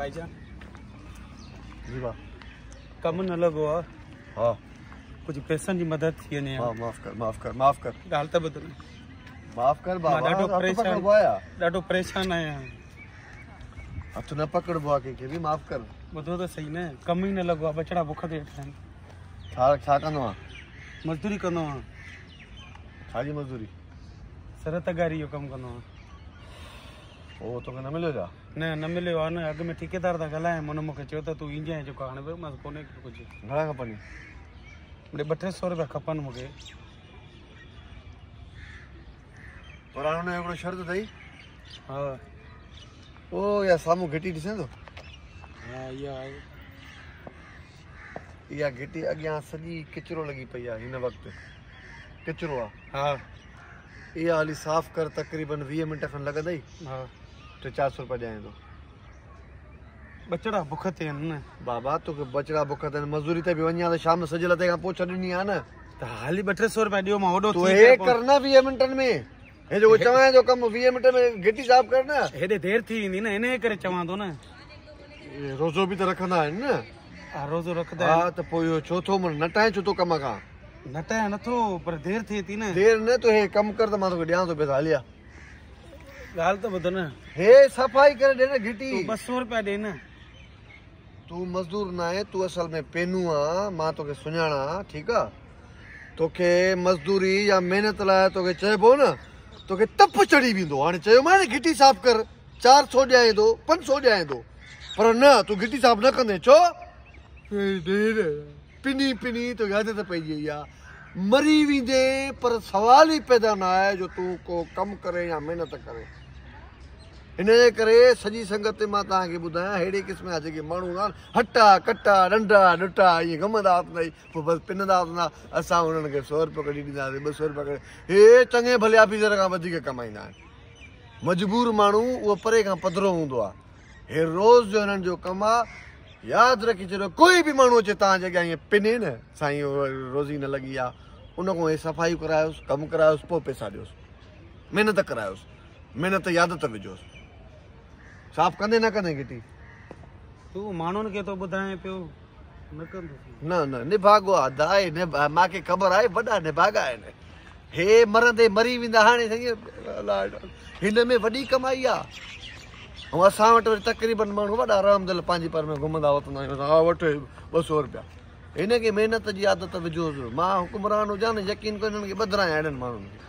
भाईजान जी वाह कम न लगो है हाँ कुछ पैसनि जी मदद थी वञे हाँ माफ कर ॻाल्हि त ॿुध माफ कर मां बाबा ॾाढो परेशान आहियां हथ न पकड़बो आहे कंहिंखे बि माफ कर ॿुधो त सही न कम ई न लॻो आहे बछड़ा बुख ते वेठा आहिनि छा कंदो आहे मज़दूरी कंदो आहियां छाजी मज़दूरी सरतगारी जो कमु कंदो आहियां ओ तोखे न मिलियो छा न मिलियो आहे न अॻु में ठेकेदार था ॻाल्हाइनि हुन मूंखे चयो त तूं ईंदे जेको हाणे बि मां कोन्हे कुझु घणा खपनि मिड़े 200-300 रुपया खपनि मूंखे पर हाणे हुनजो हिकिड़ो शर्त अथई हा ओ या साम्हूं घिटी ॾिसे थो हा इहा घिटी अॻियां सॼी किचिरो लॻी पई आहे हिन वक़्तु किचिरो आहे हा इहा हाली साफ़ कर तक़रीबन 20 मिंट खनि लॻंदई हा 300-400 रुपया ॾियां थो बछड़ा बुख ते आहिनि न बाबा तोखे बचड़ा बुख ते मज़दूरी ते बि वञा त शाम सजे लते खां पोइ छॾणी आहे न त हाली 200-300 रुपया ॾियो मां होॾो तूं हे कर न 20 मिंटनि में हे जेको चवां थो कमु 20 मिंट में घिटी साफ़ कर न हेॾे देरि थी वेंदी न हिन करे चवां थो न रोज़ो बि त रखंदा आहिनि न हा रोज़ो रखंदा हा त पोइ इहो छो थो न टाइ छो थो कम खां न टाइ नथो पर देरि थिए थी न देरि न तूं हे कमु कर त मां तोखे ॾियां थो पैसा हलिया ॻाल्हि त ॿुध न हे सफ़ाई करे ॾे न घिटी 200 रुपया ॾे न तूं मज़दूर न आहे तूं असल में पेनू आहे मां तोखे सुञाणा ठीकु आहे तोखे मज़दूरी या महिनत लाइ तोखे चइबो न तोखे तप चढ़ी वेंदो हाणे चयोमांइ न घिटी साफ़ कर 400 ॾियां थो 500 ॾियां थो पर न तूं घिटी साफ़ न कंदे छो पिनी तोखे आदत पइजी वई आहे मरी वेंदे पर सवाल ई पैदा न आहे जो तूं को कमु करे या महिनत करे हिन जे करे सॼी संगत ते मां तव्हांखे ॿुधायां अहिड़े क़िस्म जा जेके माण्हू आहिनि हटा कटा नंढा ॾुटा ईअं घुमंदा अथई पोइ बसि पिनंदा अथना असां हुननि खे 100 रुपया कढी ॾींदासीं 200 रुपया कढी हे चङे भले ऑफिसर खां वधीक कमाईंदा आहिनि मजबूर माण्हू उहो परे खां पधिरो हूंदो आहे हे रोज़ जो हिननि जो कमु आहे यादि रखी छॾियो कोई बि माण्हू अचे तव्हांजे अॻियां ईअं पिने न साईं रोज़ी न लॻी आहे उन खां हे सफ़ाई करायोसि कमु करायोसि पोइ पैसा ॾियोसि महिनत करायोसि महिनत यादि त विझोसि साफ़ कंदे न कंदे घिटी तूं माण्हुनि खे थो ॿुधाए पियो न कंदो न निभागो आहे दाए मूंखे ख़बर आहे वॾा निभागा आहिनि हे मरंदे मरी वेंदा हाणे हिन में वॾी कमाई आहे ऐं असां वटि वरी तक़रीबन माण्हू वॾा रहमदिल पंहिंजी पर में घुमंदा वठंदा आहियूं हा वठो 200 रुपया हिनखे महिनत जी आदत विझोसि मां हुकुमरान हुजां न यकीन कयो हिननि खे ॿधरायां अहिड़नि माण्हुनि खे